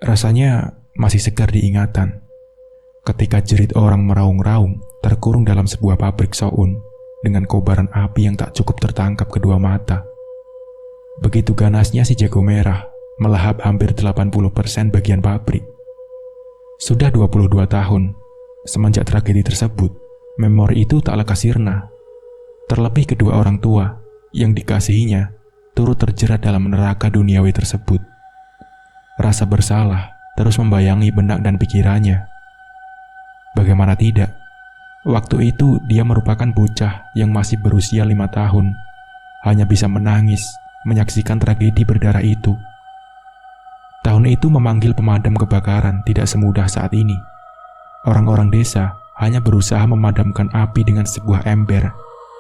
Rasanya masih segar diingatan ketika jerit orang meraung-raung terkurung dalam sebuah pabrik soun dengan kobaran api yang tak cukup tertangkap kedua mata. Begitu ganasnya si jago merah melahap hampir 80% bagian pabrik. Sudah 22 tahun semenjak tragedi tersebut, memori itu tak lekas sirna. Terlebih kedua orang tua yang dikasihinya turut terjerat dalam neraka duniawi tersebut. Rasa bersalah terus membayangi benak dan pikirannya. Bagaimana tidak, waktu itu dia merupakan bocah yang masih berusia 5 tahun, hanya bisa menangis menyaksikan tragedi berdarah itu. Tahun itu memanggil pemadam kebakaran tidak semudah saat ini. Orang-orang desa hanya berusaha memadamkan api dengan sebuah ember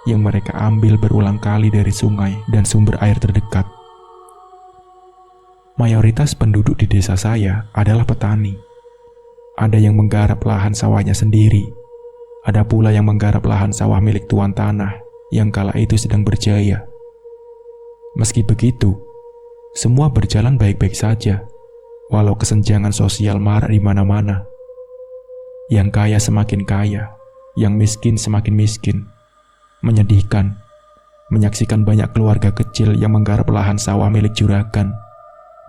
yang mereka ambil berulang kali dari sungai dan sumber air terdekat. Mayoritas penduduk di desa saya adalah petani. Ada yang menggarap lahan sawahnya sendiri. Ada pula yang menggarap lahan sawah milik tuan tanah yang kala itu sedang berjaya. Meski begitu, semua berjalan baik-baik saja, walau kesenjangan sosial marak di mana-mana. Yang kaya semakin kaya, yang miskin semakin miskin. Menyedihkan, menyaksikan banyak keluarga kecil yang menggarap lahan sawah milik juragan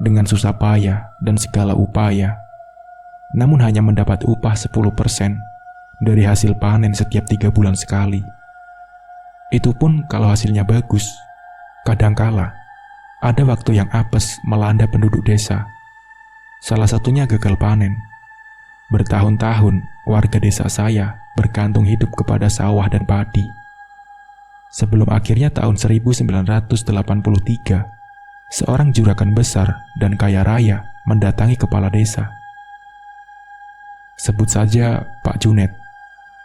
dengan susah payah dan segala upaya, namun hanya mendapat upah 10% dari hasil panen setiap 3 bulan sekali. Itu pun kalau hasilnya bagus. Kadangkala, ada waktu yang apes melanda penduduk desa. Salah satunya gagal panen. Bertahun-tahun, warga desa saya bergantung hidup kepada sawah dan padi. Sebelum akhirnya tahun 1983, seorang juragan besar dan kaya raya mendatangi kepala desa. Sebut saja Pak Junet,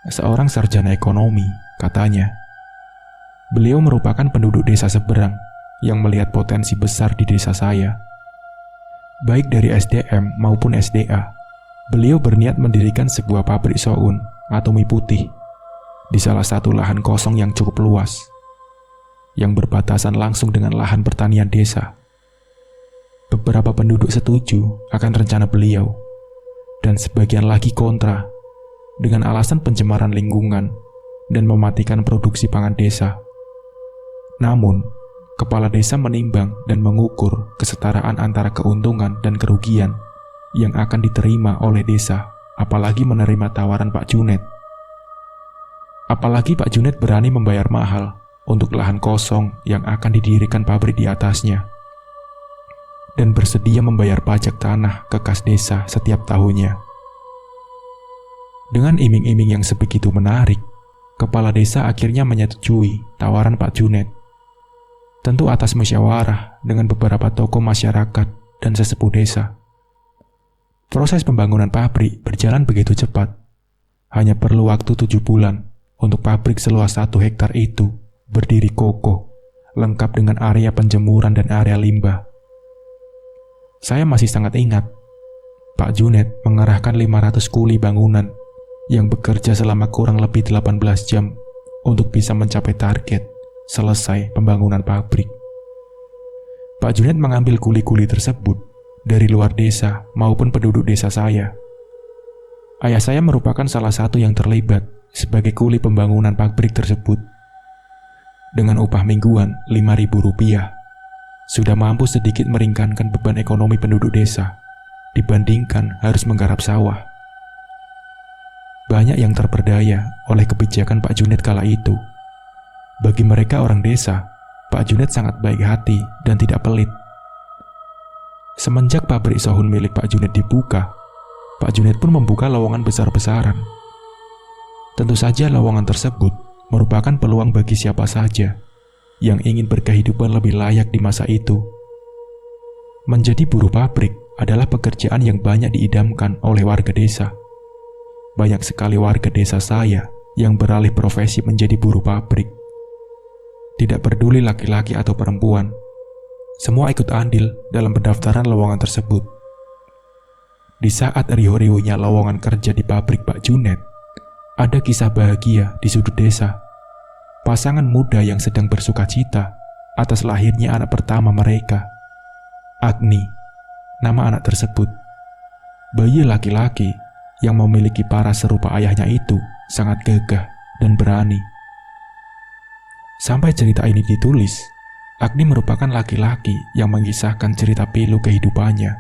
seorang sarjana ekonomi, katanya. Beliau merupakan penduduk desa seberang yang melihat potensi besar di desa saya. Baik dari SDM maupun SDA, beliau berniat mendirikan sebuah pabrik soun atau mie putih di salah satu lahan kosong yang cukup luas, yang berbatasan langsung dengan lahan pertanian desa. Beberapa penduduk setuju akan rencana beliau, dan sebagian lagi kontra dengan alasan pencemaran lingkungan dan mematikan produksi pangan desa. Namun, kepala desa menimbang dan mengukur kesetaraan antara keuntungan dan kerugian yang akan diterima oleh desa, apalagi menerima tawaran Pak Junet. Apalagi Pak Junet berani membayar mahal untuk lahan kosong yang akan didirikan pabrik di atasnya, dan bersedia membayar pajak tanah ke kas desa setiap tahunnya. Dengan iming-iming yang sebegitu menarik, kepala desa akhirnya menyetujui tawaran Pak Junet. Tentu atas musyawarah dengan beberapa tokoh masyarakat dan sesepuh desa. Proses pembangunan pabrik berjalan begitu cepat. Hanya perlu waktu 7 bulan untuk pabrik seluas 1 hektar itu berdiri kokoh, lengkap dengan area penjemuran dan area limbah. Saya masih sangat ingat, Pak Junet mengerahkan 500 kuli bangunan yang bekerja selama kurang lebih 18 jam untuk bisa mencapai target selesai pembangunan pabrik. Pak Junet mengambil kuli-kuli tersebut dari luar desa maupun penduduk desa saya. Ayah saya merupakan salah satu yang terlibat sebagai kuli pembangunan pabrik tersebut. Dengan upah mingguan Rp5.000, sudah mampu sedikit meringankan beban ekonomi penduduk desa dibandingkan harus menggarap sawah. Banyak yang terperdaya oleh kebijakan Pak Junet kala itu. Bagi mereka orang desa, Pak Junet sangat baik hati dan tidak pelit. Semenjak pabrik sohun milik Pak Junet dibuka, Pak Junet pun membuka lowongan besar-besaran. Tentu saja lowongan tersebut merupakan peluang bagi siapa saja yang ingin berkehidupan lebih layak di masa itu. Menjadi buruh pabrik adalah pekerjaan yang banyak diidamkan oleh warga desa. Banyak sekali warga desa saya yang beralih profesi menjadi buruh pabrik. Tidak peduli laki-laki atau perempuan, semua ikut andil dalam pendaftaran lowongan tersebut. Di saat riuh-riuhnya lowongan kerja di pabrik Pak Junet, ada kisah bahagia di sudut desa. Pasangan muda yang sedang bersuka cita atas lahirnya anak pertama mereka. Agni, nama anak tersebut. bayi laki-laki yang memiliki paras serupa ayahnya itu sangat gagah dan berani. Sampai cerita ini ditulis, Agni merupakan laki-laki yang mengisahkan cerita pilu kehidupannya.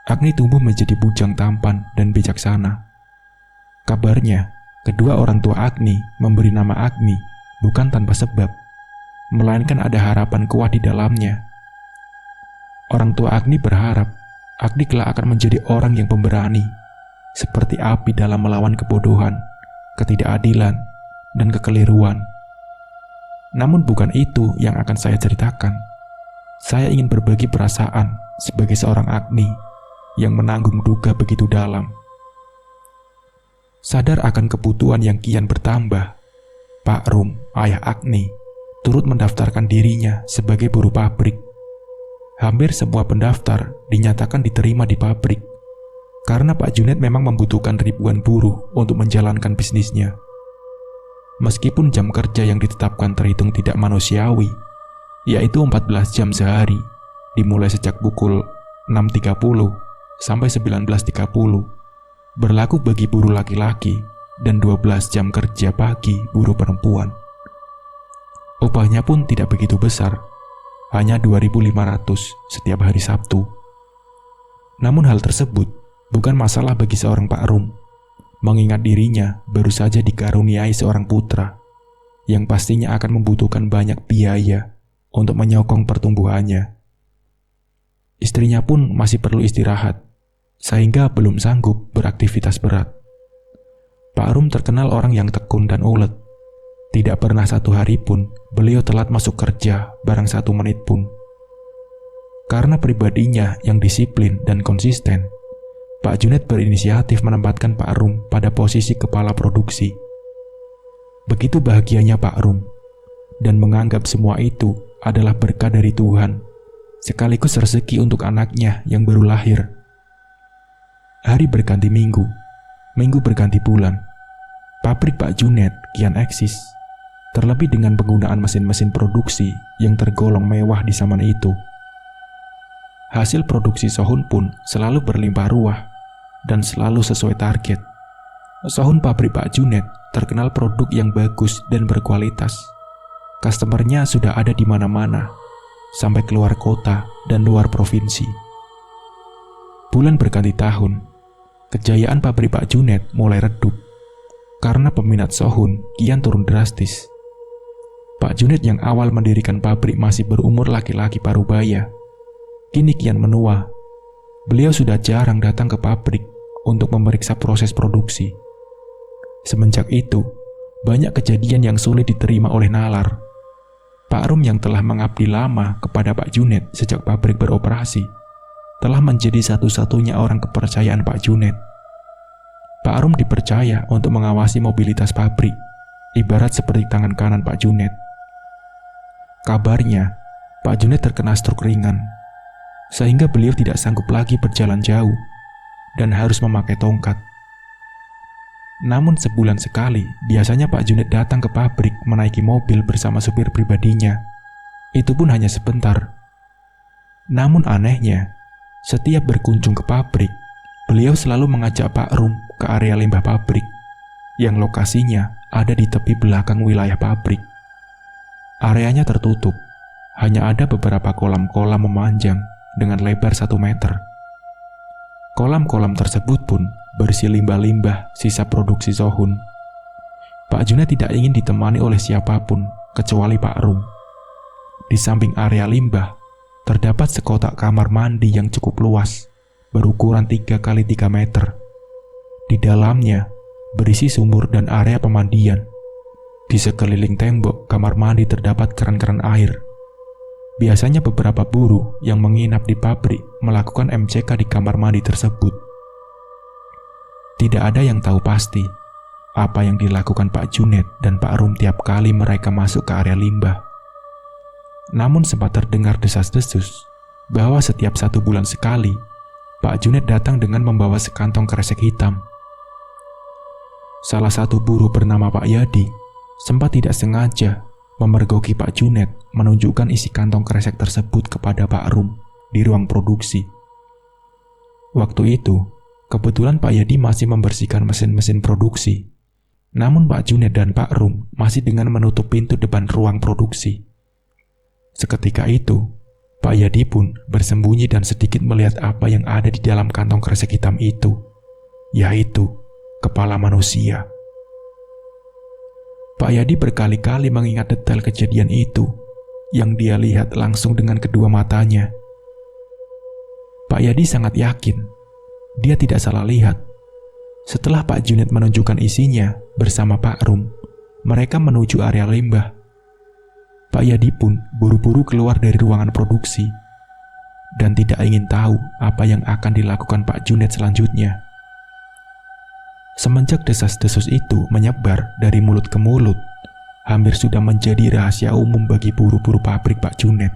Agni tumbuh menjadi bujang tampan dan bijaksana. Kabarnya, kedua orang tua Agni memberi nama Agni bukan tanpa sebab, melainkan ada harapan kuat di dalamnya. Orang tua Agni berharap Agni kelak akan menjadi orang yang pemberani, seperti api dalam melawan kebodohan, ketidakadilan, dan kekeliruan. Namun bukan itu yang akan saya ceritakan. Saya ingin berbagi perasaan sebagai seorang Agni yang menanggung duka begitu dalam. Sadar akan kebutuhan yang kian bertambah, Pak Rum, ayah Agni, turut mendaftarkan dirinya sebagai buruh pabrik. Hampir semua pendaftar dinyatakan diterima di pabrik, karena Pak Junet memang membutuhkan ribuan buruh untuk menjalankan bisnisnya. Meskipun jam kerja yang ditetapkan terhitung tidak manusiawi, yaitu 14 jam sehari, dimulai sejak pukul 6.30 sampai 19.30, berlaku bagi buruh laki-laki dan 12 jam kerja pagi buruh perempuan. Upahnya pun tidak begitu besar, hanya 2.500 setiap hari Sabtu. Namun hal tersebut bukan masalah bagi seorang Pak Rum, mengingat dirinya baru saja dikaruniai seorang putra yang pastinya akan membutuhkan banyak biaya untuk menyokong pertumbuhannya. Istrinya pun masih perlu istirahat, sehingga belum sanggup beraktivitas berat. Pak Rum terkenal orang yang tekun dan ulet. Tidak pernah satu hari pun beliau telat masuk kerja barang 1 menit pun. Karena pribadinya yang disiplin dan konsisten, Pak Junet berinisiatif menempatkan Pak Rum pada posisi kepala produksi. Begitu bahagianya Pak Rum, dan menganggap semua itu adalah berkah dari Tuhan, sekaligus rezeki untuk anaknya yang baru lahir. Hari berganti minggu, minggu berganti bulan. Pabrik Pak Junet kian eksis, terlebih dengan penggunaan mesin-mesin produksi yang tergolong mewah di zaman itu. Hasil produksi sohun pun selalu berlimpah ruah dan selalu sesuai target. Sohun pabrik Pak Junet terkenal produk yang bagus dan berkualitas. Customernya sudah ada di mana-mana, sampai keluar kota dan luar provinsi. Bulan berganti tahun, kejayaan pabrik Pak Junet mulai redup karena peminat sohun kian turun drastis. Pak Junet yang awal mendirikan pabrik masih berumur laki-laki parubaya, kini kian menua. Beliau sudah jarang datang ke pabrik untuk memeriksa proses produksi. Semenjak itu, banyak kejadian yang sulit diterima oleh nalar. Pak Rum yang telah mengabdi lama kepada Pak Junet sejak pabrik beroperasi, telah menjadi satu-satunya orang kepercayaan Pak Junet. Pak Rum dipercaya untuk mengawasi mobilitas pabrik, ibarat seperti tangan kanan Pak Junet. Kabarnya, Pak Junet terkena stroke ringan, sehingga beliau tidak sanggup lagi berjalan jauh dan harus memakai tongkat. Namun sebulan sekali, biasanya Pak Junet datang ke pabrik menaiki mobil bersama supir pribadinya. Itu pun hanya sebentar. Namun anehnya, setiap berkunjung ke pabrik, beliau selalu mengajak Pak Rum ke area limbah pabrik, yang lokasinya ada di tepi belakang wilayah pabrik. Areanya tertutup, hanya ada beberapa kolam-kolam memanjang dengan lebar 1 meter. Kolam-kolam tersebut pun berisi limbah-limbah sisa produksi sohun. Pak Junet tidak ingin ditemani oleh siapapun kecuali Pak Rum. Di samping area limbah, terdapat sekotak kamar mandi yang cukup luas, berukuran 3 kali 3 meter. Di dalamnya berisi sumur dan area pemandian. Di sekeliling tembok kamar mandi terdapat keran-keran air. Biasanya beberapa buruh yang menginap di pabrik melakukan MCK di kamar mandi tersebut. Tidak ada yang tahu pasti apa yang dilakukan Pak Junet dan Pak Rum tiap kali mereka masuk ke area limbah. Namun sempat terdengar desas-desus bahwa setiap 1 bulan sekali Pak Junet datang dengan membawa sekantong kresek hitam. Salah satu buruh bernama Pak Yadi sempat tidak sengaja memergoki Pak Junet menunjukkan isi kantong kresek tersebut kepada Pak Rum di ruang produksi. Waktu itu, kebetulan Pak Yadi masih membersihkan mesin-mesin produksi. Namun Pak Junet dan Pak Rum masih dengan menutup pintu depan ruang produksi. Seketika itu, Pak Yadi pun bersembunyi dan sedikit melihat apa yang ada di dalam kantong kresek hitam itu, yaitu kepala manusia. Pak Yadi berkali-kali mengingat detail kejadian itu yang dia lihat langsung dengan kedua matanya. Pak Yadi sangat yakin dia tidak salah lihat. Setelah Pak Junet menunjukkan isinya bersama Pak Rum, mereka menuju area limbah. Pak Yadi pun buru-buru keluar dari ruangan produksi dan tidak ingin tahu apa yang akan dilakukan Pak Junet selanjutnya. Semenjak desas-desus itu menyebar dari mulut ke mulut, hampir sudah menjadi rahasia umum bagi buruh-buruh pabrik Pak Junet.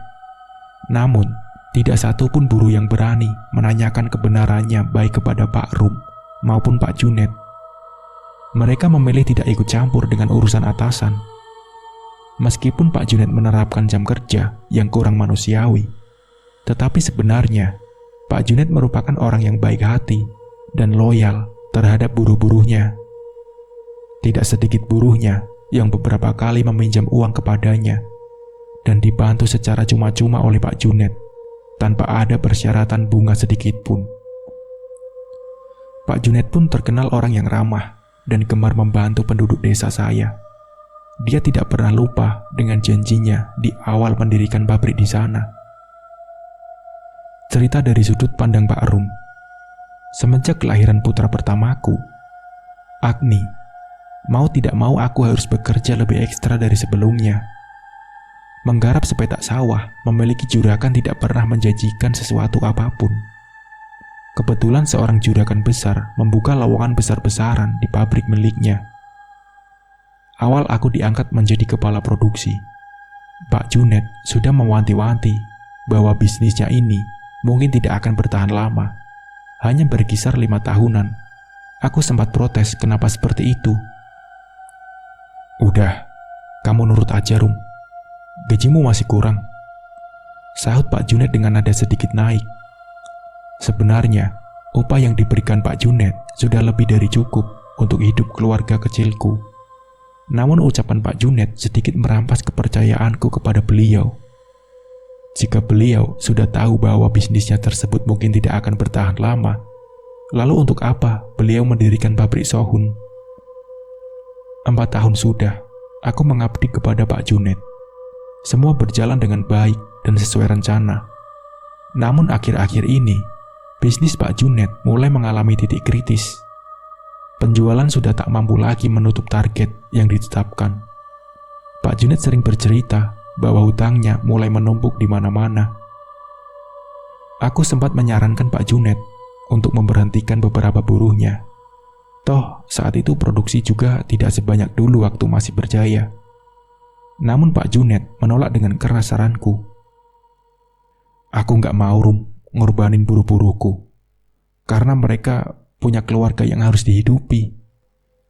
Namun, tidak satu pun buruh yang berani menanyakan kebenarannya baik kepada Pak Rum maupun Pak Junet. Mereka memilih tidak ikut campur dengan urusan atasan. Meskipun Pak Junet menerapkan jam kerja yang kurang manusiawi, tetapi sebenarnya Pak Junet merupakan orang yang baik hati dan loyal terhadap buruh-buruhnya. Tidak sedikit buruhnya yang beberapa kali meminjam uang kepadanya dan dibantu secara cuma-cuma oleh Pak Junet tanpa ada persyaratan bunga sedikit pun. Pak Junet pun terkenal orang yang ramah dan gemar membantu penduduk desa saya. Dia tidak pernah lupa dengan janjinya di awal mendirikan pabrik di sana. Cerita dari sudut pandang Pak Rum. Semenjak kelahiran putra pertamaku, Agni, mau tidak mau aku harus bekerja lebih ekstra dari sebelumnya. Menggarap sepetak sawah memiliki juragan tidak pernah menjanjikan sesuatu apapun. Kebetulan seorang juragan besar membuka lowongan besar-besaran di pabrik miliknya. Awal aku diangkat menjadi kepala produksi. Pak Junet sudah mewanti-wanti bahwa bisnisnya ini mungkin tidak akan bertahan lama, hanya berkisar 5 tahunan. Aku sempat protes kenapa seperti itu. "Udah, kamu nurut aja, Rum. Gajimu masih kurang," sahut Pak Junet dengan nada sedikit naik. Sebenarnya, upah yang diberikan Pak Junet sudah lebih dari cukup untuk hidup keluarga kecilku. Namun ucapan Pak Junet sedikit merampas kepercayaanku kepada beliau. Jika beliau sudah tahu bahwa bisnisnya tersebut mungkin tidak akan bertahan lama, lalu untuk apa beliau mendirikan pabrik sohun? 4 tahun sudah aku mengabdi kepada Pak Junet. Semua berjalan dengan baik dan sesuai rencana. Namun akhir-akhir ini, bisnis Pak Junet mulai mengalami titik kritis. Penjualan sudah tak mampu lagi menutup target yang ditetapkan. Pak Junet sering bercerita bahwa hutangnya mulai menumpuk di mana-mana. Aku sempat menyarankan Pak Junet untuk memberhentikan beberapa buruhnya. Toh, saat itu produksi juga tidak sebanyak dulu waktu masih berjaya. Namun Pak Junet menolak dengan keras saranku. "Aku nggak mau, Rum, ngorbanin buruh-buruhku. Karena mereka punya keluarga yang harus dihidupi.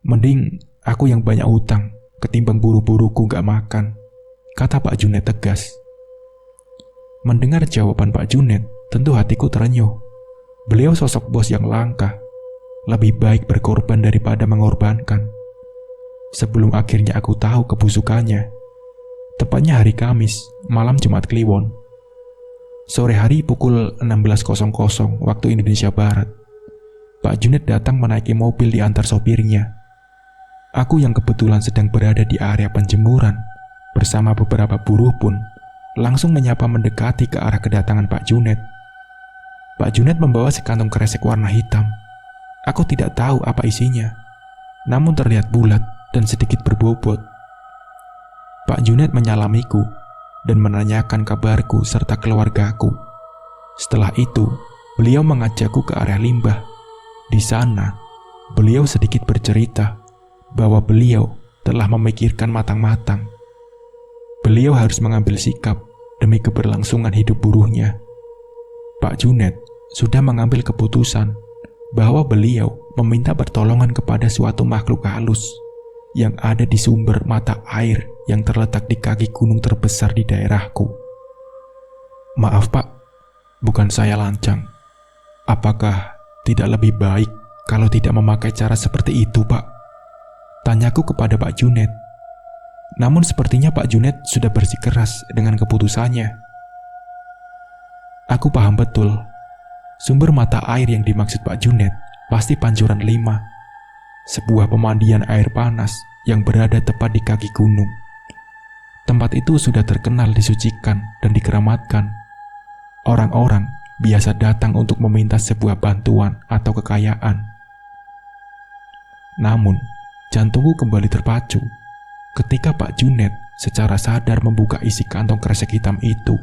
Mending aku yang banyak utang ketimbang buruh-buruhku nggak makan," kata Pak Junet tegas. Mendengar jawaban Pak Junet, tentu hatiku terenyuh. Beliau sosok bos yang langka. Lebih baik berkorban daripada mengorbankan. Sebelum akhirnya aku tahu kebusukannya, tepatnya hari Kamis, malam Jumat Kliwon. Sore hari pukul 16.00 waktu Indonesia Barat, Pak Junet datang menaiki mobil diantar sopirnya. Aku yang kebetulan sedang berada di area penjemuran bersama beberapa buruh pun langsung menyapa mendekati ke arah kedatangan Pak Junet. Pak Junet membawa sekantong kresek warna hitam. Aku tidak tahu apa isinya, namun terlihat bulat dan sedikit berbobot. Pak Junet menyalamiku dan menanyakan kabarku serta keluargaku. Setelah itu, beliau mengajakku ke area limbah. Di sana, beliau sedikit bercerita bahwa beliau telah memikirkan matang-matang. Beliau harus mengambil sikap demi keberlangsungan hidup buruhnya. Pak Junet sudah mengambil keputusan bahwa beliau meminta pertolongan kepada suatu makhluk halus yang ada di sumber mata air yang terletak di kaki gunung terbesar di daerahku. "Maaf Pak, bukan saya lancang. Apakah tidak lebih baik kalau tidak memakai cara seperti itu, Pak? Tanyaku kepada Pak Junet. Namun sepertinya Pak Junet sudah bersikeras dengan keputusannya. Aku paham betul, sumber mata air yang dimaksud Pak Junet pasti Pancuran 5, sebuah pemandian air panas yang berada tepat di kaki gunung. Tempat itu sudah terkenal disucikan dan dikeramatkan. Orang-orang biasa datang untuk meminta sebuah bantuan atau kekayaan. Namun, jantungku kembali terpacu ketika Pak Junet secara sadar membuka isi kantong kresek hitam itu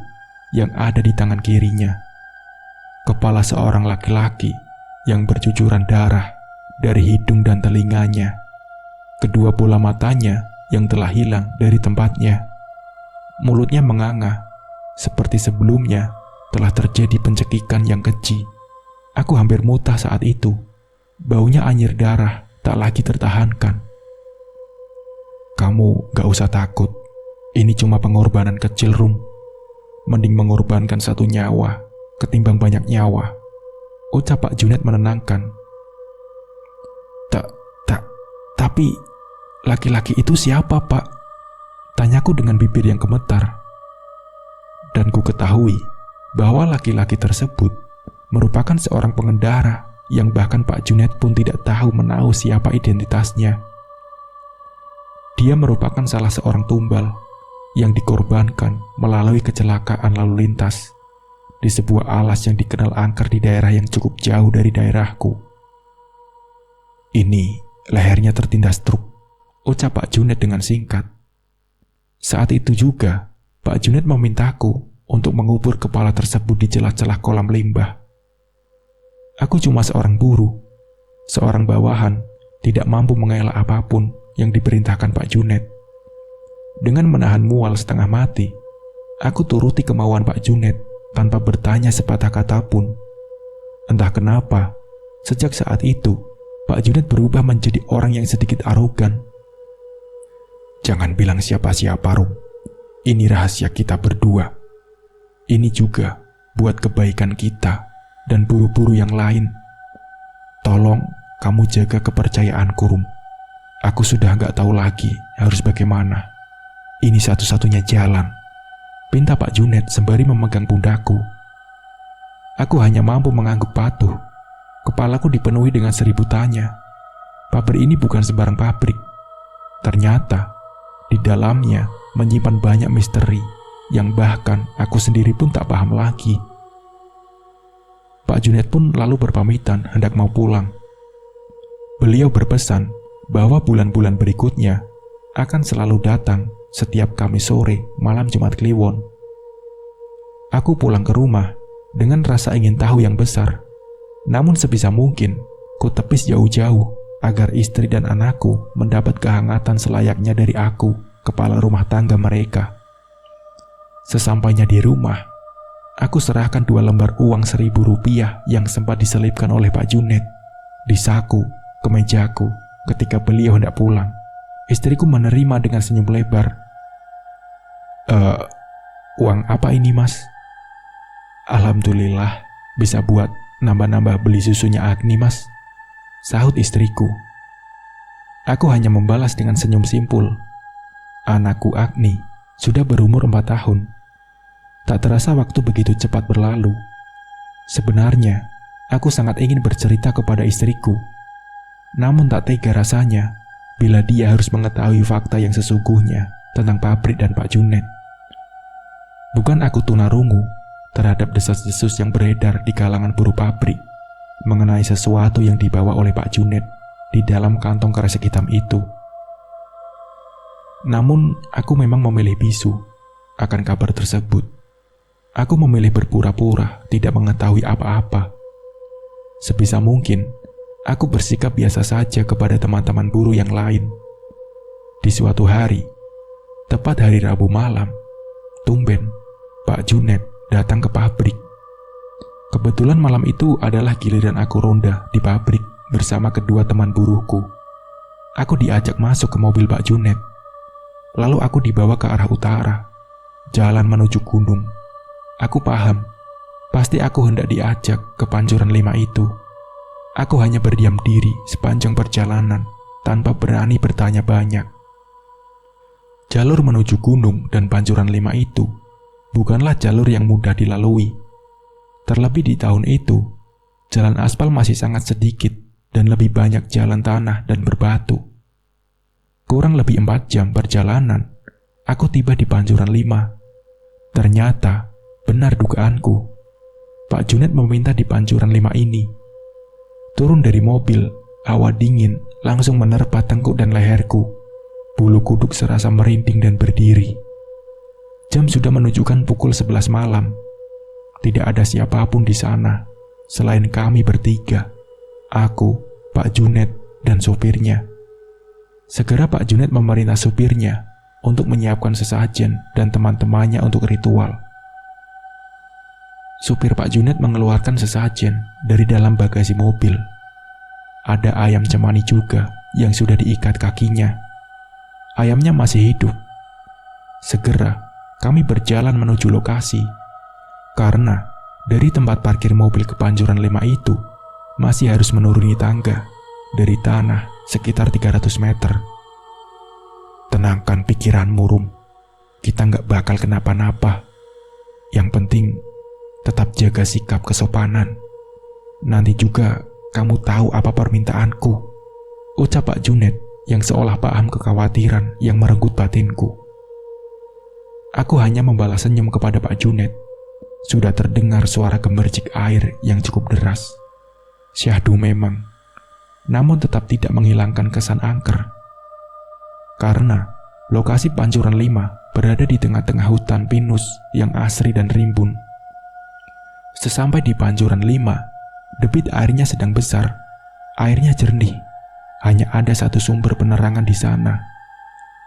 yang ada di tangan kirinya. Kepala seorang laki-laki yang bercucuran darah dari hidung dan telinganya. Kedua bola matanya yang telah hilang dari tempatnya. Mulutnya menganga, seperti sebelumnya telah terjadi pencekikan yang keji. Aku hampir muntah saat itu. Baunya anyir darah tak lagi tertahankan. Kamu gak usah takut. Ini cuma pengorbanan kecil, Rum. Mending mengorbankan satu nyawa ketimbang banyak nyawa, ucap Pak Junet menenangkan. Tapi laki-laki itu siapa, Pak? Tanyaku dengan bibir yang gemetar. Dan ku ketahui bahwa laki-laki tersebut merupakan seorang pengendara yang bahkan Pak Junet pun tidak tahu menahu siapa identitasnya. Dia merupakan salah seorang tumbal yang dikorbankan melalui kecelakaan lalu lintas di sebuah alas yang dikenal angker di daerah yang cukup jauh dari daerahku. Ini lehernya tertindas truk, ucap Pak Junet dengan singkat. Saat itu juga, Pak Junet memintaku untuk mengubur kepala tersebut di celah-celah kolam limbah. Aku cuma seorang buruh, seorang bawahan, tidak mampu mengelak apapun yang diperintahkan Pak Junet. Dengan menahan mual setengah mati, aku turuti kemauan Pak Junet tanpa bertanya sepatah kata pun. Entah kenapa, sejak saat itu, Pak Junet berubah menjadi orang yang sedikit arogan. Jangan bilang siapa-siapa, Rum. Ini rahasia kita berdua. Ini juga buat kebaikan kita dan buru-buru yang lain. Tolong kamu jaga kepercayaanku, Rum. Aku sudah gak tahu lagi harus bagaimana. Ini satu-satunya jalan, pinta Pak Junet sembari memegang pundakku. Aku hanya mampu mengangguk patuh. Kepalaku dipenuhi dengan 1000 tanya. Pabrik ini bukan sembarang pabrik. Ternyata di dalamnya menyimpan banyak misteri yang bahkan aku sendiri pun tak paham lagi. Pak Junet pun lalu berpamitan hendak mau pulang. Beliau berpesan bahwa bulan-bulan berikutnya akan selalu datang setiap Kamis sore malam Jumat Kliwon. Aku pulang ke rumah dengan rasa ingin tahu yang besar. Namun sebisa mungkin ku tepis jauh-jauh agar istri dan anakku mendapat kehangatan selayaknya dari aku, kepala rumah tangga mereka. Sesampainya di rumah, aku serahkan 2 lembar uang 1000 rupiah yang sempat diselipkan oleh Pak Junet di saku kemejaku ketika beliau hendak pulang. Istriku menerima dengan senyum lebar. Uang apa ini, Mas? Alhamdulillah bisa buat nambah-nambah beli susunya Agni, Mas, sahut istriku. Aku hanya membalas dengan senyum simpul. Anakku Agni sudah berumur 4 tahun. Tak terasa waktu begitu cepat berlalu. Sebenarnya, aku sangat ingin bercerita kepada istriku. Namun tak tega rasanya bila dia harus mengetahui fakta yang sesungguhnya tentang pabrik dan Pak Junet. Bukan aku tunarungu terhadap desas-desus yang beredar di kalangan buruh pabrik mengenai sesuatu yang dibawa oleh Pak Junet di dalam kantong kresek hitam itu. Namun, aku memang memilih bisu akan kabar tersebut. Aku memilih berpura-pura tidak mengetahui apa-apa. Sebisa mungkin, aku bersikap biasa saja kepada teman-teman buruh yang lain. Di suatu hari, tepat hari Rabu malam, tumben Pak Junet datang ke pabrik. Kebetulan malam itu adalah giliran aku ronda di pabrik bersama kedua teman buruhku. Aku diajak masuk ke mobil Pak Junet. Lalu aku dibawa ke arah utara, jalan menuju gunung. Aku paham, pasti aku hendak diajak ke Pancuran 5 itu. Aku hanya berdiam diri sepanjang perjalanan tanpa berani bertanya banyak. Jalur menuju gunung dan Pancuran 5 itu bukanlah jalur yang mudah dilalui. Terlebih di tahun itu, jalan aspal masih sangat sedikit dan lebih banyak jalan tanah dan berbatu. Kurang lebih 4 jam perjalanan, aku tiba di Pancuran 5. Ternyata, benar dugaanku. Pak Junet meminta di Pancuran 5 ini. Turun dari mobil, hawa dingin langsung menerpa tengkuk dan leherku. Bulu kuduk serasa merinding dan berdiri. Jam sudah menunjukkan pukul 11 malam. Tidak ada siapapun di sana, selain kami bertiga. Aku, Pak Junet, dan sopirnya. Segera Pak Junet memerintah supirnya untuk menyiapkan sesajen dan teman-temannya untuk ritual. Supir Pak Junet mengeluarkan sesajen dari dalam bagasi mobil. Ada ayam cemani juga yang sudah diikat kakinya. Ayamnya masih hidup. Segera kami berjalan menuju lokasi. Karena dari tempat parkir mobil ke Pancuran 5 itu masih harus menuruni tangga dari tanah sekitar 300 meter. Tenangkan pikiranmu, Rum. Kita nggak bakal kenapa-napa. Yang penting tetap jaga sikap kesopanan. Nanti juga kamu tahu apa permintaanku, ucap Pak Junet yang seolah paham kekhawatiran yang merenggut batinku. Aku hanya membalas senyum kepada Pak Junet. Sudah terdengar suara gemercik air yang cukup deras. Syahdu memang, namun tetap tidak menghilangkan kesan angker. Karena lokasi Pancuran 5 berada di tengah-tengah hutan pinus yang asri dan rimbun. Sesampai di Pancuran 5, debit airnya sedang besar. Airnya jernih. Hanya ada satu sumber penerangan di sana.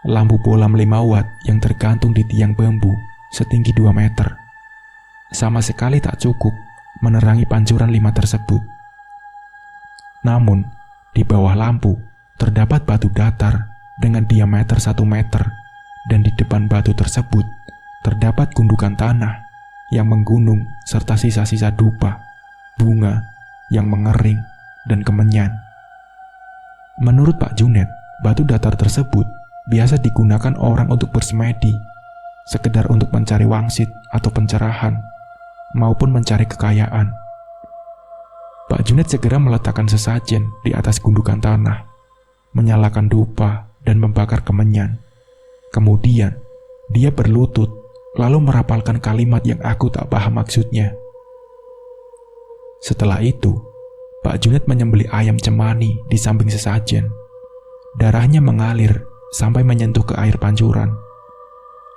Lampu bolam 5 watt yang tergantung di tiang bambu setinggi 2 meter. Sama sekali tak cukup menerangi Pancuran 5 tersebut. Namun, di bawah lampu terdapat batu datar dengan diameter 1 meter, dan di depan batu tersebut terdapat gundukan tanah yang menggunung serta sisa-sisa dupa, bunga yang mengering, dan kemenyan. Menurut Pak Junet, batu datar tersebut biasa digunakan orang untuk bersemedi, sekedar untuk mencari wangsit atau pencerahan, maupun mencari kekayaan. Pak Junet segera meletakkan sesajen di atas gundukan tanah, menyalakan dupa, dan membakar kemenyan. Kemudian, dia berlutut, lalu merapalkan kalimat yang aku tak paham maksudnya. Setelah itu, Pak Junet menyembelih ayam cemani di samping sesajen. Darahnya mengalir sampai menyentuh ke air pancuran.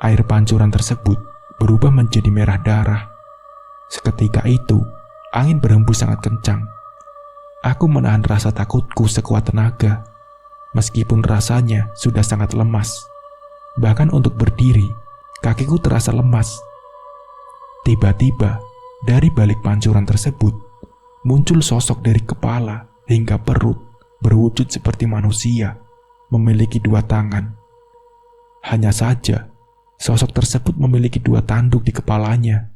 Air pancuran tersebut berubah menjadi merah darah. Seketika itu, angin berhembus sangat kencang. Aku menahan rasa takutku sekuat tenaga. Meskipun rasanya sudah sangat lemas, bahkan untuk berdiri, kakiku terasa lemas. Tiba-tiba, dari balik pancuran tersebut, muncul sosok dari kepala hingga perut, berwujud seperti manusia, memiliki 2 tangan. Hanya saja, sosok tersebut memiliki 2 tanduk di kepalanya.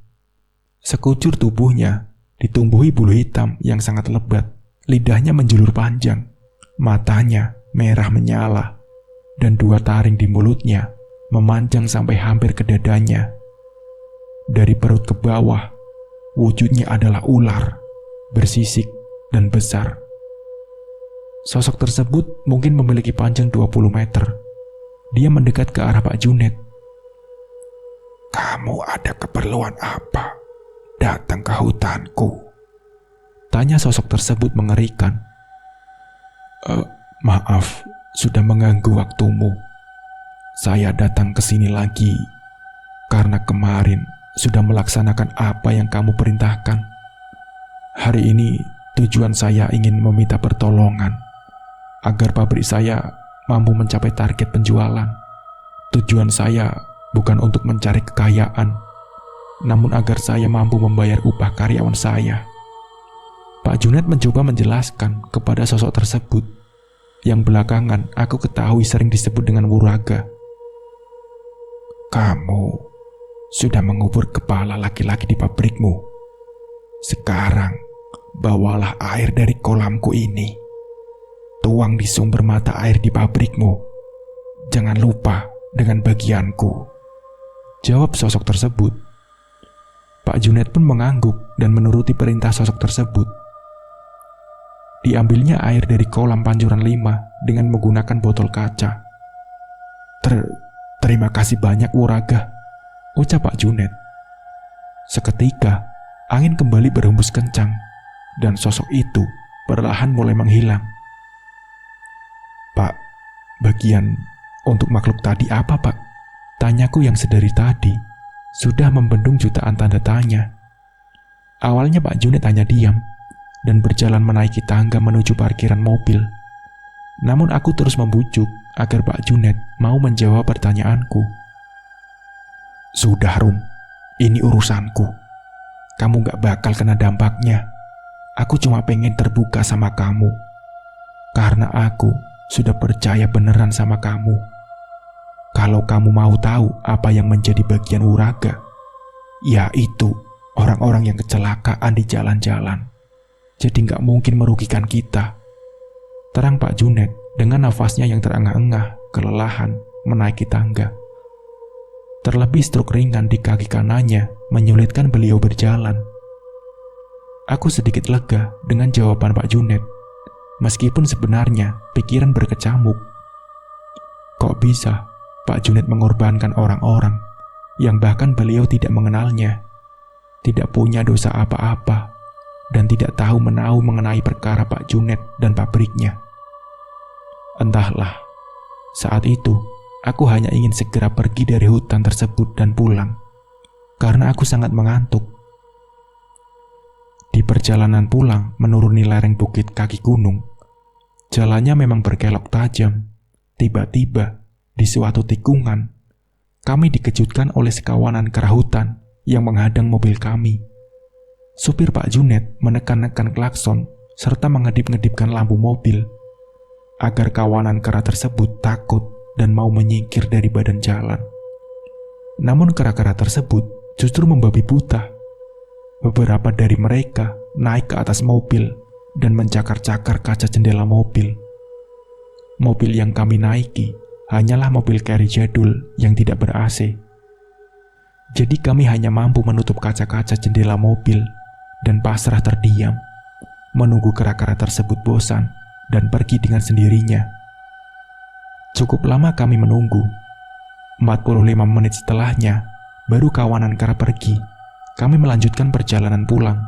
Sekujur tubuhnya ditumbuhi bulu hitam yang sangat lebat, lidahnya menjulur panjang, matanya merah menyala, dan 2 taring di mulutnya memanjang sampai hampir ke dadanya. Dari perut ke bawah, wujudnya adalah ular, bersisik dan besar. Sosok tersebut mungkin memiliki panjang 20 meter. Dia mendekat ke arah Pak Junet. "Kamu ada keperluan apa datang ke hutanku?" tanya sosok tersebut mengerikan. "Maaf, sudah mengganggu waktumu. Saya datang ke sini lagi karena kemarin sudah melaksanakan apa yang kamu perintahkan. Hari ini tujuan saya ingin meminta pertolongan agar pabrik saya mampu mencapai target penjualan. Tujuan saya bukan untuk mencari kekayaan, namun agar saya mampu membayar upah karyawan saya." Pak Junet mencoba menjelaskan kepada sosok tersebut, yang belakangan aku ketahui sering disebut dengan Wuraga. "Kamu sudah mengubur kepala laki-laki di pabrikmu. Sekarang bawalah air dari kolamku ini. Tuang di sumber mata air di pabrikmu. Jangan lupa dengan bagianku," jawab sosok tersebut. Pak Junet pun mengangguk dan menuruti perintah sosok tersebut. Diambilnya air dari kolam Pancuran 5 dengan menggunakan botol kaca. Terima kasih banyak, Wuraga," ucap Pak Junet. Seketika, angin kembali berhembus kencang dan sosok itu perlahan mulai menghilang. "Pak, bagian untuk makhluk tadi apa, Pak?" tanyaku yang sedari tadi sudah membendung jutaan tanda tanya. Awalnya Pak Junet hanya diam dan berjalan menaiki tangga menuju parkiran mobil. Namun aku terus membujuk agar Pak Junet mau menjawab pertanyaanku. "Sudah, Rum, ini urusanku. Kamu gak bakal kena dampaknya. Aku cuma pengen terbuka sama kamu. Karena aku sudah percaya beneran sama kamu. Kalau kamu mau tahu apa yang menjadi bagian Wuraga, yaitu orang-orang yang kecelakaan di jalan-jalan. Jadi gak mungkin merugikan kita," terang Pak Junet dengan nafasnya yang terengah-engah, kelelahan menaiki tangga. Terlebih struk ringan di kaki kanannya menyulitkan beliau berjalan. Aku sedikit lega dengan jawaban Pak Junet, meskipun sebenarnya pikiran berkecamuk. Kok bisa Pak Junet mengorbankan orang-orang yang bahkan beliau tidak mengenalnya, tidak punya dosa apa-apa, dan tidak tahu menahu mengenai perkara Pak Junet dan pabriknya. Entahlah, saat itu aku hanya ingin segera pergi dari hutan tersebut dan pulang, karena aku sangat mengantuk. Di perjalanan pulang menuruni lereng bukit kaki gunung, jalannya memang berkelok tajam. Tiba-tiba, di suatu tikungan, kami dikejutkan oleh sekawanan kerahutan yang menghadang mobil kami. Supir Pak Junet menekan-nekan klakson serta mengedip-ngedipkan lampu mobil agar kawanan kera tersebut takut dan mau menyingkir dari badan jalan. Namun kera-kera tersebut justru membabi buta. Beberapa dari mereka naik ke atas mobil dan mencakar-cakar kaca jendela mobil. Mobil yang kami naiki hanyalah mobil carry jadul yang tidak ber-AC. Jadi kami hanya mampu menutup kaca-kaca jendela mobil dan pasrah terdiam, menunggu kera-kera tersebut bosan dan pergi dengan sendirinya. Cukup lama kami menunggu. 45 menit setelahnya, baru kawanan kera pergi. Kami melanjutkan perjalanan pulang.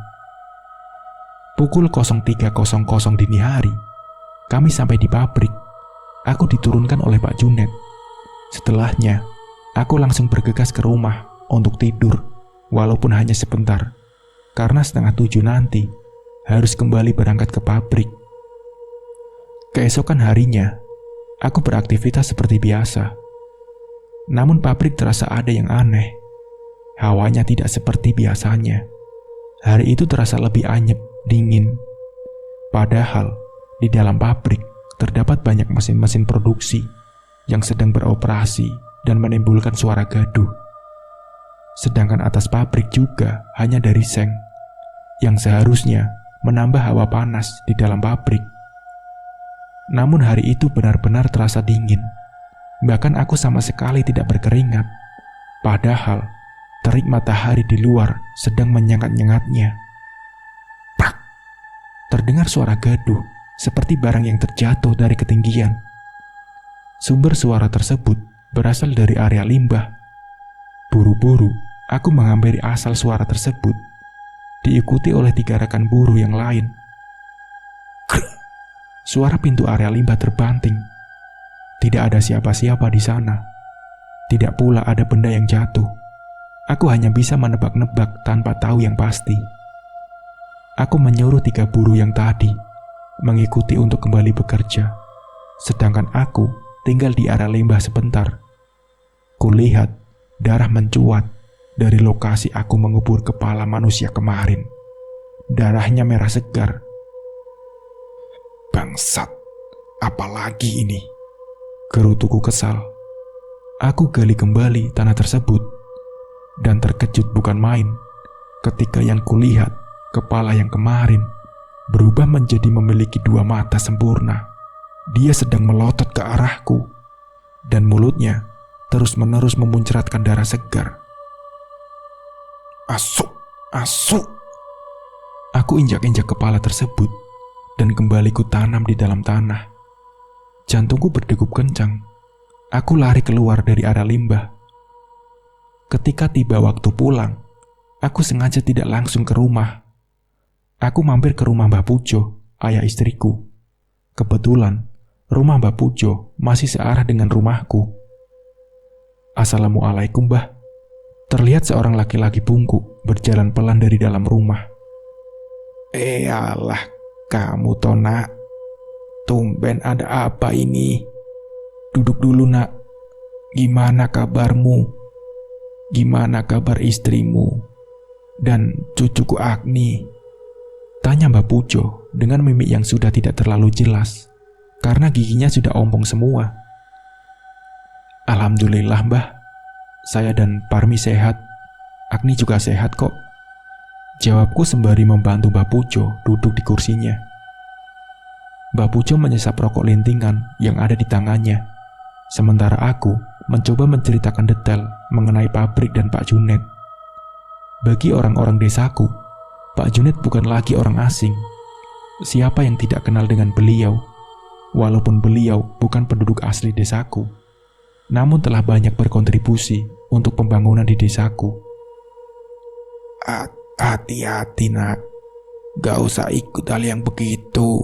Pukul 03.00 dini hari, kami sampai di pabrik. Aku diturunkan oleh Pak Junet. Setelahnya, aku langsung bergegas ke rumah untuk tidur, walaupun hanya sebentar, karena 6:30 nanti harus kembali berangkat ke pabrik. Keesokan harinya, aku beraktivitas seperti biasa. Namun pabrik terasa ada yang aneh. Hawanya tidak seperti biasanya. Hari itu terasa lebih anyep, dingin. Padahal di dalam pabrik terdapat banyak mesin-mesin produksi yang sedang beroperasi dan menimbulkan suara gaduh. Sedangkan atas pabrik juga hanya dari seng yang seharusnya menambah hawa panas di dalam pabrik. Namun hari itu benar-benar terasa dingin. Bahkan aku sama sekali tidak berkeringat. Padahal terik matahari di luar sedang menyengat-nyengatnya. Prak! Terdengar suara gaduh seperti barang yang terjatuh dari ketinggian. Sumber suara tersebut berasal dari area limbah. Buru-buru aku menghampiri asal suara tersebut, diikuti oleh 3 rekan buruh yang lain. Suara pintu area limbah terbanting. Tidak ada siapa-siapa di sana. Tidak pula ada benda yang jatuh. Aku hanya bisa menebak-nebak tanpa tahu yang pasti. Aku menyuruh 3 buruh yang tadi mengikuti untuk kembali bekerja, sedangkan aku tinggal di area limbah sebentar. Kulihat darah mencuat dari lokasi aku mengubur kepala manusia kemarin. Darahnya merah segar. Bangsat, apalagi ini? Gerutuku kesal. Aku gali kembali tanah tersebut dan terkejut bukan main ketika yang kulihat kepala yang kemarin berubah menjadi memiliki dua mata sempurna. Dia sedang melotot ke arahku, dan mulutnya terus-menerus memuncratkan darah segar. Asuk, asuk. Aku injak-injak kepala tersebut, dan kembali ku tanam di dalam tanah. Jantungku berdegup kencang. Aku lari keluar dari area limbah. Ketika tiba waktu pulang, aku sengaja tidak langsung ke rumah. Aku mampir ke rumah Mbah Pujo, ayah istriku. Kebetulan, rumah Mbah Pujo masih searah dengan rumahku. Assalamualaikum, Mbah. Terlihat seorang laki-laki bungkuk berjalan pelan dari dalam rumah. Alah, kamu toh, Nak. Tumben ada apa ini? Duduk dulu, Nak. Gimana kabarmu? Gimana kabar istrimu? Dan cucuku Agni? Tanya Mbah Pujo dengan mimik yang sudah tidak terlalu jelas, karena giginya sudah ompong semua. Alhamdulillah, Mbah. Saya dan Parmi sehat. Agni juga sehat kok. Jawabku sembari membantu Mbah Pujo duduk di kursinya. Mbah Pujo menyesap rokok lintingan yang ada di tangannya, sementara aku mencoba menceritakan detail mengenai pabrik dan Pak Junet. Bagi orang-orang desaku, Pak Junet bukan lagi orang asing. Siapa yang tidak kenal dengan beliau? Walaupun beliau bukan penduduk asli desaku, namun telah banyak berkontribusi untuk pembangunan di desaku. Hati-hati, Nak. Gak usah ikut hal yang begitu.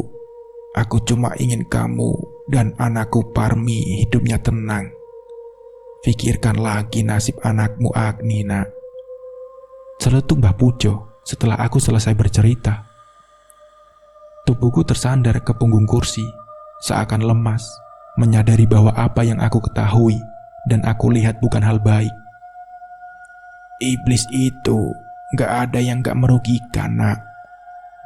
Aku cuma ingin kamu dan anakku Parmi hidupnya tenang. Pikirkan lagi nasib anakmu Agni, Nak. Celetuk Mbah Pujo setelah aku selesai bercerita. Tubuhku tersandar ke punggung kursi, seakan lemas, menyadari bahwa apa yang aku ketahui dan aku lihat bukan hal baik. Iblis itu gak ada yang gak merugikan, Nak.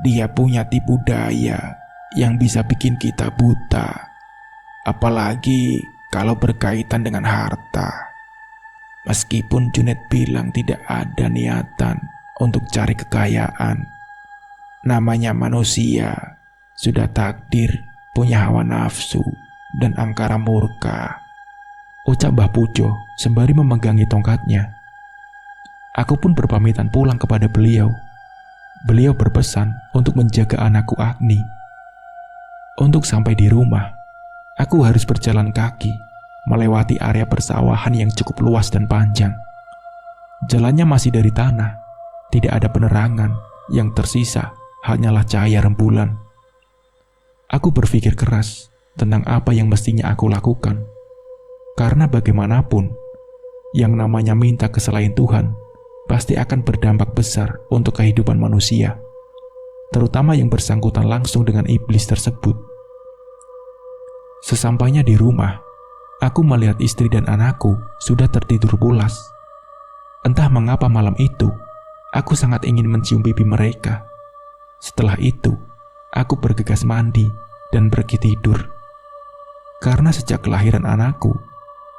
Dia punya tipu daya yang bisa bikin kita buta, apalagi kalau berkaitan dengan harta. Meskipun Junet bilang tidak ada niatan untuk cari kekayaan, namanya manusia sudah takdir punya hawa nafsu dan angkara murka, ucap Mbah Pujo sembari memegangi tongkatnya. Aku pun berpamitan pulang kepada beliau. Beliau berpesan untuk menjaga anakku Agni. Untuk sampai di rumah, aku harus berjalan kaki melewati area persawahan yang cukup luas dan panjang. Jalannya masih dari tanah, tidak ada penerangan, yang tersisa hanyalah cahaya rembulan. Aku berpikir keras tentang apa yang mestinya aku lakukan, karena bagaimanapun, yang namanya minta ke selain Tuhan pasti akan berdampak besar untuk kehidupan manusia, terutama yang bersangkutan langsung dengan iblis tersebut. Sesampainya di rumah, aku melihat istri dan anakku sudah tertidur pulas. Entah mengapa malam itu, aku sangat ingin mencium pipi mereka. Setelah itu, aku bergegas mandi dan pergi tidur. Karena sejak kelahiran anakku,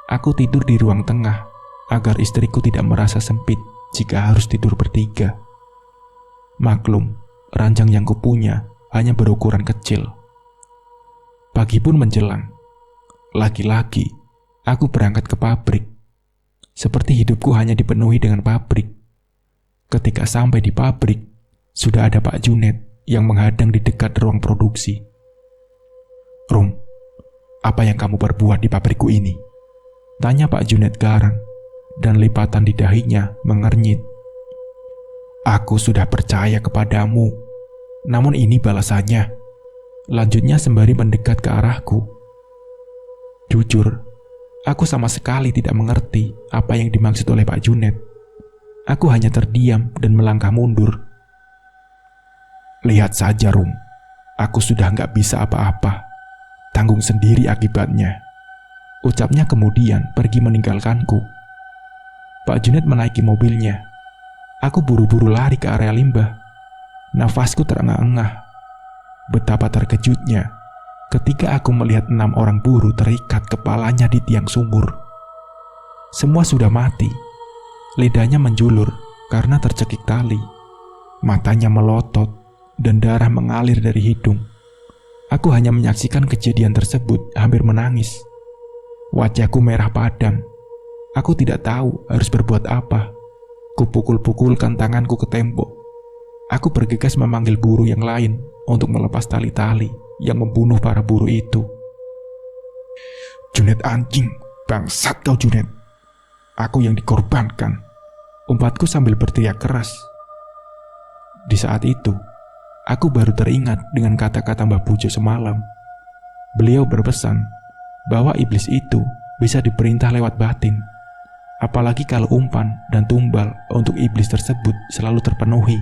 aku tidur di ruang tengah agar istriku tidak merasa sempit jika harus tidur bertiga. Maklum, ranjang yang kupunya hanya berukuran kecil. Pagi pun menjelang. Lagi-lagi, aku berangkat ke pabrik. Seperti hidupku hanya dipenuhi dengan pabrik. Ketika sampai di pabrik, sudah ada Pak Junet yang menghadang di dekat ruang produksi. Rum, apa yang kamu perbuat di pabrikku ini? Tanya Pak Junet garang, dan lipatan di dahinya mengernyit. Aku sudah percaya kepadamu, namun ini balasannya. Lanjutnya sembari mendekat ke arahku. Jujur, aku sama sekali tidak mengerti apa yang dimaksud oleh Pak Junet. Aku hanya terdiam dan melangkah mundur. Lihat saja, Rum. Aku sudah nggak bisa apa-apa. Tanggung sendiri akibatnya. Ucapnya kemudian pergi meninggalkanku. Pak Junet menaiki mobilnya. Aku buru-buru lari ke area limbah. Nafasku terengah-engah. Betapa terkejutnya ketika aku melihat 6 orang buruh terikat kepalanya di tiang sumur. Semua sudah mati. Lidahnya menjulur karena tercekik tali. Matanya melotot dan darah mengalir dari hidung. Aku hanya menyaksikan kejadian tersebut hampir menangis. Wajahku merah padam. Aku tidak tahu harus berbuat apa. Kupukul-pukulkan tanganku ke tembok. Aku bergegas memanggil buruh yang lain untuk melepas tali-tali yang membunuh para buruh itu. "Junet anjing, bangsat kau Junet. Aku yang dikorbankan," umpatku sambil berteriak keras. Di saat itu, aku baru teringat dengan kata-kata Mbah Pujo semalam. Beliau berpesan bahwa iblis itu bisa diperintah lewat batin. Apalagi kalau umpan dan tumbal untuk iblis tersebut selalu terpenuhi.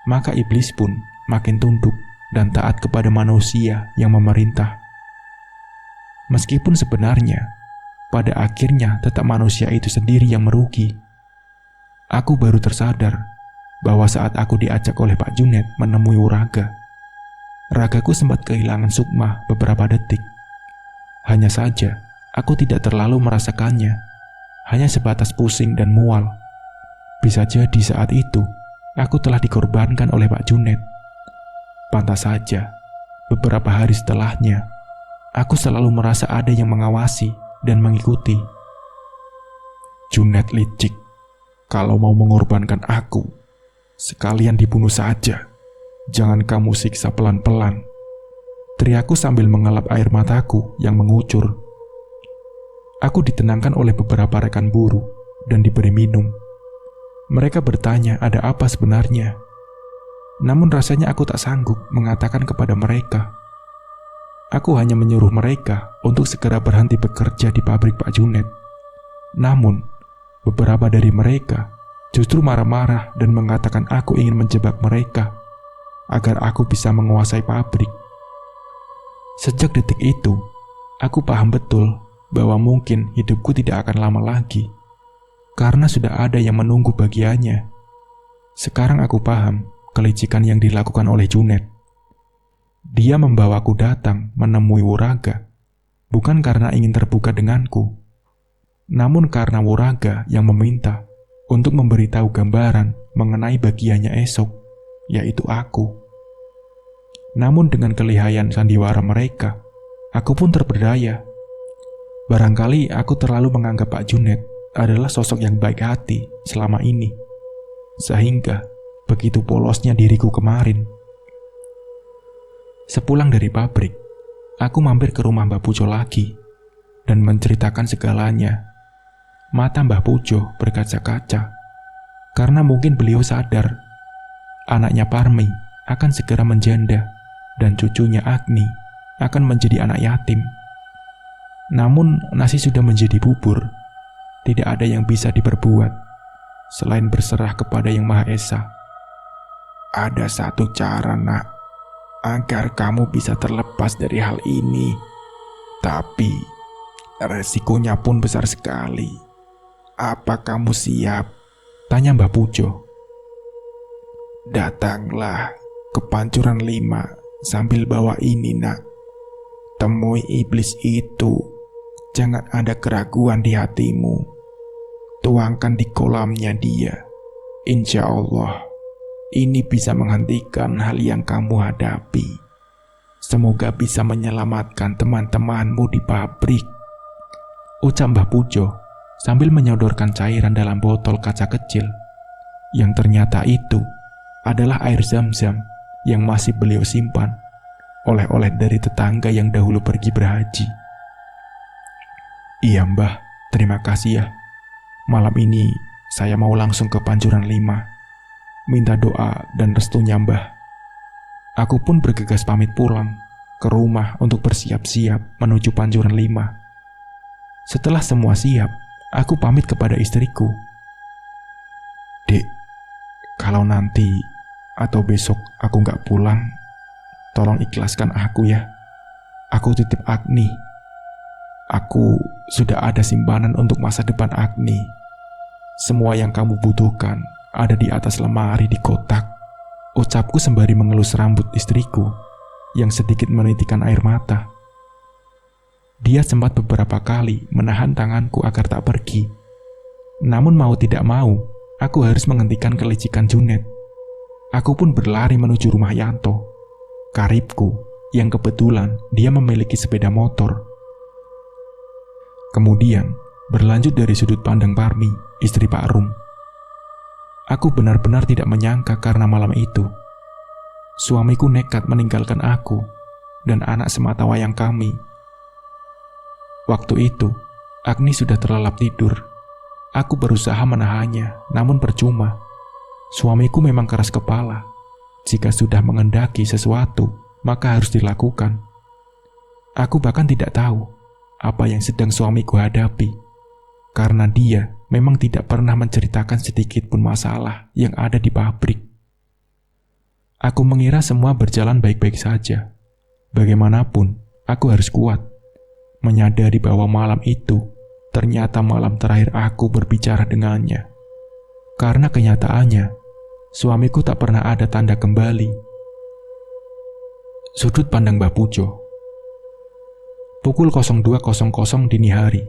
Maka iblis pun makin tunduk dan taat kepada manusia yang memerintah. Meskipun sebenarnya, pada akhirnya tetap manusia itu sendiri yang merugi. Aku baru tersadar bahwa saat aku diajak oleh Pak Junet menemui Wuraga, ragaku sempat kehilangan sukma beberapa detik. Hanya saja, aku tidak terlalu merasakannya, hanya sebatas pusing dan mual. Bisa jadi saat itu, aku telah dikorbankan oleh Pak Junet. Pantas saja, beberapa hari setelahnya, aku selalu merasa ada yang mengawasi dan mengikuti. "Junet licik, kalau mau mengorbankan aku, sekalian dibunuh saja. Jangan kamu siksa pelan-pelan," teriakku sambil mengelap air mataku yang mengucur. Aku ditenangkan oleh beberapa rekan buruh dan diberi minum. Mereka bertanya ada apa sebenarnya. Namun rasanya aku tak sanggup mengatakan kepada mereka. Aku hanya menyuruh mereka untuk segera berhenti bekerja di pabrik Pak Junet. Namun, beberapa dari mereka justru marah-marah dan mengatakan aku ingin menjebak mereka agar aku bisa menguasai pabrik. Sejak detik itu, aku paham betul bahwa mungkin hidupku tidak akan lama lagi, karena sudah ada yang menunggu bagiannya. Sekarang aku paham kelicikan yang dilakukan oleh Junet. Dia membawaku datang menemui Wuraga, bukan karena ingin terbuka denganku, namun karena Wuraga yang meminta untuk memberitahu gambaran mengenai bagiannya esok, yaitu aku. Namun dengan kelihayan sandiwara mereka, aku pun terpedaya. Barangkali aku terlalu menganggap Pak Junet adalah sosok yang baik hati selama ini, sehingga begitu polosnya diriku kemarin. Sepulang dari pabrik, aku mampir ke rumah Mbah Pujo lagi dan menceritakan segalanya. Mata Mbah Pujo berkaca-kaca, karena mungkin beliau sadar anaknya Parmi akan segera menjanda dan cucunya Agni akan menjadi anak yatim. Namun nasi sudah menjadi bubur. Tidak ada yang bisa diperbuat selain berserah kepada Yang Maha Esa. "Ada satu cara, Nak, agar kamu bisa terlepas dari hal ini. Tapi resikonya pun besar sekali. Apa kamu siap?" tanya Mbah Pujo. "Datanglah ke Pancuran 5 sambil bawa ini, Nak. Temui iblis itu. Jangan ada keraguan di hatimu. Tuangkan di kolamnya dia. Insya Allah, ini bisa menghentikan hal yang kamu hadapi. Semoga bisa menyelamatkan teman-temanmu di pabrik," ucap Mbah Pujo sambil menyodorkan cairan dalam botol kaca kecil, yang ternyata itu adalah air zam-zam yang masih beliau simpan, oleh-oleh dari tetangga yang dahulu pergi berhaji. "Iya Mbah, terima kasih ya. Malam ini saya mau langsung ke Pancuran 5. Minta doa dan restunya Mbah." Aku pun bergegas pamit pulang ke rumah untuk bersiap-siap menuju Pancuran 5. Setelah semua siap, aku pamit kepada istriku. "Dek, kalau nanti atau besok aku nggak pulang, tolong ikhlaskan aku ya. Aku titip Agni. Aku sudah ada simpanan untuk masa depan Agni. Semua yang kamu butuhkan ada di atas lemari di kotak," ucapku sembari mengelus rambut istriku yang sedikit menitikan air mata. Dia sempat beberapa kali menahan tanganku agar tak pergi. Namun mau tidak mau, aku harus menghentikan kelicikan Junet. Aku pun berlari menuju rumah Yanto, karibku, yang kebetulan dia memiliki sepeda motor. Kemudian, berlanjut dari sudut pandang Parmi, istri Pak Rum. Aku benar-benar tidak menyangka karena malam itu, suamiku nekat meninggalkan aku dan anak sematawayang kami. Waktu itu, Agni sudah terlelap tidur. Aku berusaha menahannya, namun percuma. Suamiku memang keras kepala. Jika sudah mengendaki sesuatu, maka harus dilakukan. Aku bahkan tidak tahu apa yang sedang suamiku hadapi, karena dia memang tidak pernah menceritakan sedikit pun masalah yang ada di pabrik. Aku mengira semua berjalan baik-baik saja. Bagaimanapun, aku harus kuat, menyadari bahwa malam itu ternyata malam terakhir aku berbicara dengannya. Karena kenyataannya, suamiku tak pernah ada tanda kembali. Sudut pandang Mbah Pujo. Pukul 02.00 dini hari.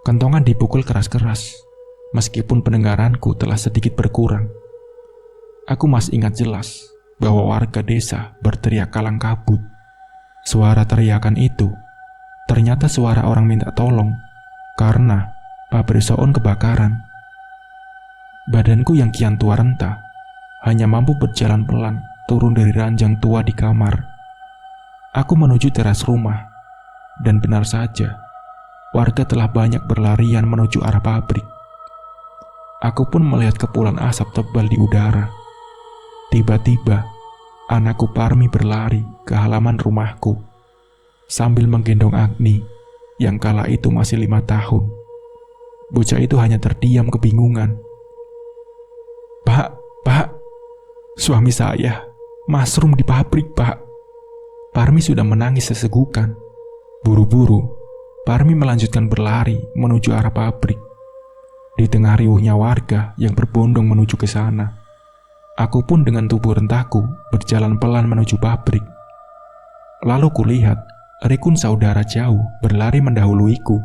Kentongan dipukul keras-keras, meskipun pendengaranku telah sedikit berkurang. Aku masih ingat jelas bahwa warga desa berteriak kalang kabut. Suara teriakan itu ternyata suara orang minta tolong karena pabrik soun kebakaran. Badanku yang kian tua renta hanya mampu berjalan pelan turun dari ranjang tua di kamar. Aku menuju teras rumah, dan benar saja, warga telah banyak berlarian menuju arah pabrik. Aku pun melihat kepulan asap tebal di udara. Tiba-tiba, anakku Parmi berlari ke halaman rumahku, sambil menggendong Agni, yang kala itu masih 5 tahun. Bocah itu hanya terdiam kebingungan. Pak, suami saya, mushroom di pabrik, Pak. Parmi sudah menangis sesegukan. Buru-buru, Parmi melanjutkan berlari menuju arah pabrik. Di tengah riuhnya warga yang berbondong menuju ke sana, aku pun dengan tubuh rentaku berjalan pelan menuju pabrik. Lalu kulihat Rikun saudara jauh berlari mendahuluiku.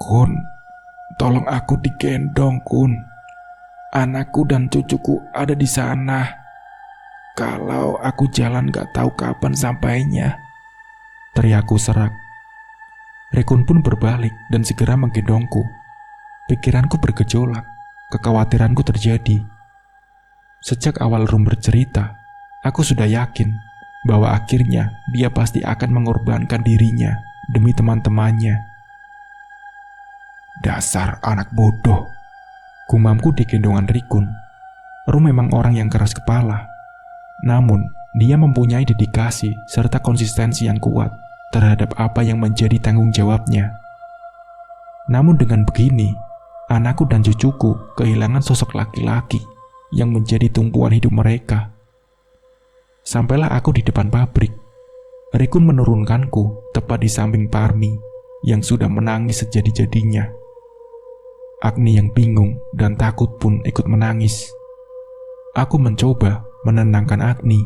Kun, tolong aku digendong, Kun. Anakku dan cucuku ada di sana. Kalau aku jalan gak tahu kapan sampainya, teriakku serak. Rikun pun berbalik dan segera menggendongku. Pikiranku bergejolak, kekhawatiranku terjadi. Sejak awal Rum bercerita, aku sudah yakin bahwa akhirnya dia pasti akan mengorbankan dirinya demi teman-temannya. Dasar anak bodoh, gumamku di gendongan Rikun. Rum memang orang yang keras kepala, namun dia mempunyai dedikasi serta konsistensi yang kuat terhadap apa yang menjadi tanggung jawabnya. Namun dengan begini, anakku dan cucuku kehilangan sosok laki-laki yang menjadi tumpuan hidup mereka. Sampailah aku di depan pabrik. Rikun menurunkanku tepat di samping Parmi yang sudah menangis sejadi-jadinya. Agni yang bingung dan takut pun ikut menangis. Aku mencoba menenangkan Agni,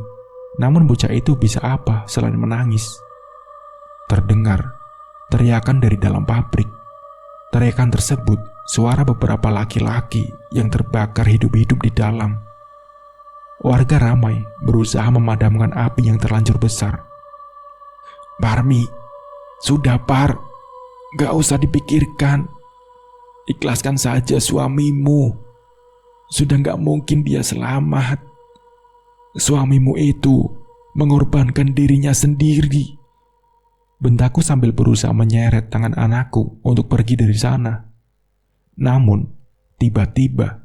namun bocah itu bisa apa selain menangis. Terdengar teriakan dari dalam pabrik. Teriakan tersebut suara beberapa laki-laki yang terbakar hidup-hidup di dalam. Warga ramai berusaha memadamkan api yang terlanjur besar. Parmi, sudah Par, gak usah dipikirkan. Ikhlaskan saja suamimu. Sudah gak mungkin dia selamat. Suamimu itu mengorbankan dirinya sendiri. Bentakku sambil berusaha menyeret tangan anakku untuk pergi dari sana. Namun, tiba-tiba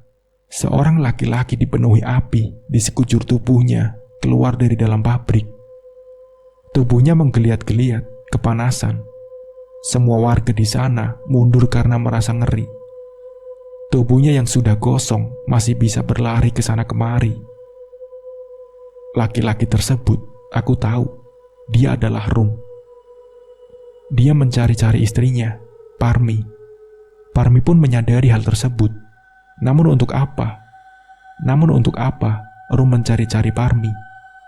seorang laki-laki dipenuhi api di sekujur tubuhnya keluar dari dalam pabrik. Tubuhnya menggeliat-geliat, kepanasan. Semua warga di sana mundur karena merasa ngeri. Tubuhnya yang sudah gosong masih bisa berlari ke sana kemari. Laki-laki tersebut, aku tahu, dia adalah Rum. Dia mencari-cari istrinya, Parmi. Parmi pun menyadari hal tersebut. Namun untuk apa? Rum mencari-cari Parmi,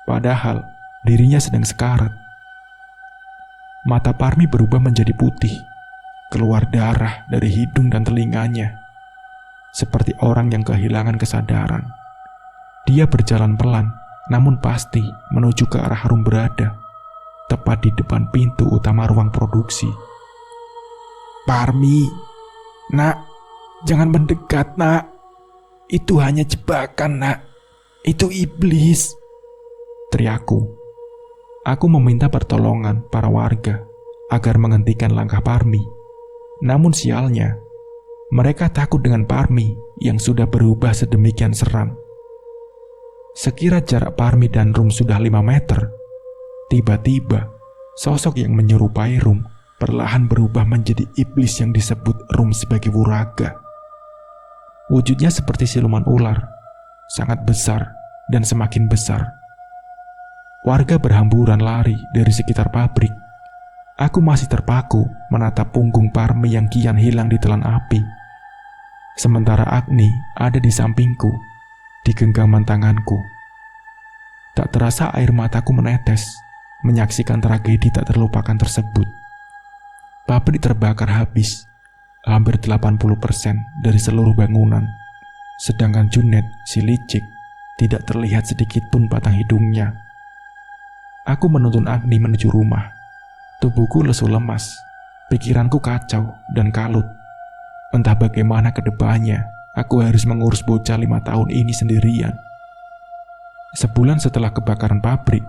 padahal dirinya sedang sekarat. Mata Parmi berubah menjadi putih, keluar darah dari hidung dan telinganya, seperti orang yang kehilangan kesadaran. Dia berjalan pelan, namun pasti menuju ke arah Rum berada, tepat di depan pintu utama ruang produksi. "Parmi, nak, jangan mendekat, nak. Itu hanya jebakan, nak. Itu iblis," teriakku. Aku meminta pertolongan para warga agar menghentikan langkah Parmi. Namun sialnya, mereka takut dengan Parmi yang sudah berubah sedemikian seram. Sekira jarak Parmi dan Rum sudah 5 meter, tiba-tiba sosok yang menyerupai Rum perlahan berubah menjadi iblis yang disebut Rum sebagai Wuraga. Wujudnya seperti siluman ular, sangat besar dan semakin besar. Warga berhamburan lari dari sekitar pabrik. Aku masih terpaku menatap punggung Parmi yang kian hilang di telan api. Sementara Agni ada di sampingku, di genggaman tanganku. Tak terasa air mataku menetes, menyaksikan tragedi tak terlupakan tersebut. Pabrik terbakar habis, hampir 80% dari seluruh bangunan. Sedangkan Junet, si licik, tidak terlihat sedikit pun batang hidungnya. Aku menuntun Agni menuju rumah. Tubuhku lesu lemas, pikiranku kacau dan kalut. Entah bagaimana ke depannya, aku harus mengurus bocah 5 tahun ini sendirian. Sebulan setelah kebakaran pabrik,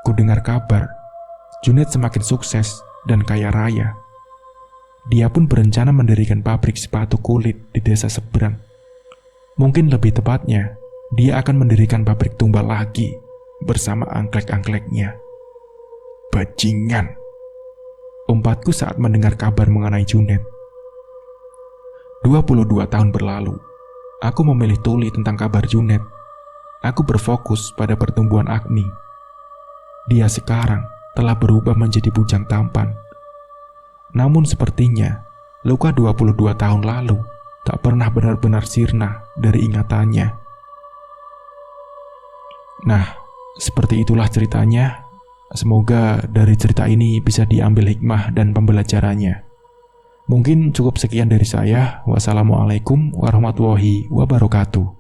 ku dengar kabar Junet semakin sukses dan kaya raya. Dia pun berencana mendirikan pabrik sepatu kulit di desa seberang. Mungkin lebih tepatnya, dia akan mendirikan pabrik tumbal lagi bersama angklek-angkleknya. Bajingan, umpatku saat mendengar kabar mengenai Junet. 22 tahun berlalu, aku memilih tuli tentang kabar Junet. Aku berfokus pada pertumbuhan Agni. Dia sekarang telah berubah menjadi bujang tampan. Namun sepertinya, luka 22 tahun lalu tak pernah benar-benar sirna dari ingatannya. Nah, seperti itulah ceritanya. Semoga dari cerita ini bisa diambil hikmah dan pembelajarannya. Mungkin cukup sekian dari saya. Wassalamualaikum warahmatullahi wabarakatuh.